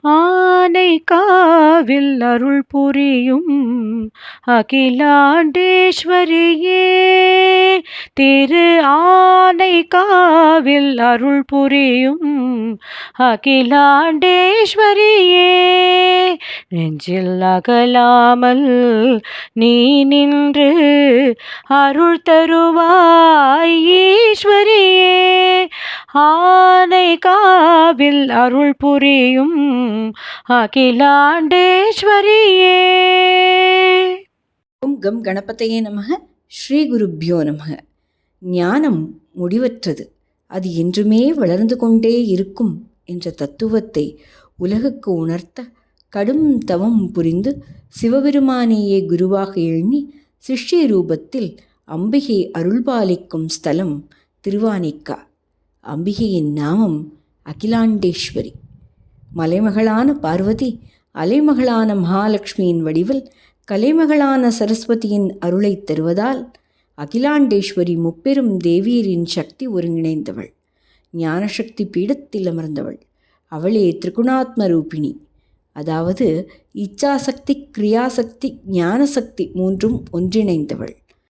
ஆனை காவில் அருள் புரியும் அகிலாண்டேஸ்வரியே, திரு ஆனை காவில் அருள் புரியும் அகிலாண்டேஸ்வரியே, நெஞ்சில் அகலாமல் நீ நின்று அருள் தருவாய் ஈஸ்வரியே, ஆனை காவில் அருள் புரியும் அகிலாண்டேஸ்வரியே. ஓம் கம் கணபதையே நமக. ஸ்ரீ குருப்யோ நமக. ஞானம் முடிவற்றது, அது என்றுமே வளர்ந்து கொண்டே இருக்கும் என்ற தத்துவத்தை உலகுக்கு உணர்த்த கடும் தவம் புரிந்து சிவபெருமானையே குருவாக எண்ணி சிஷ்ய ரூபத்தில் அம்பிகை அருள்பாலிக்கும் ஸ்தலம் திருவானைக்கா. அம்பிகையின் நாமம் அகிலாண்டேஸ்வரி. மலைமகளான பார்வதி அலைமகளான மகாலட்சுமியின் வடிவில் கலைமகளான சரஸ்வதியின் அருளை தருவதால் அகிலாண்டேஸ்வரி முப்பெரும் தேவியரின் சக்தி ஒருங்கிணைந்தவள், ஞானசக்தி பீடத்தில் அமர்ந்தவள். அவளே திரிகுணாத்ம ரூபிணி, அதாவது இச்சாசக்தி, கிரியாசக்தி, ஞானசக்தி மூன்றும் ஒன்றிணைந்தவள்.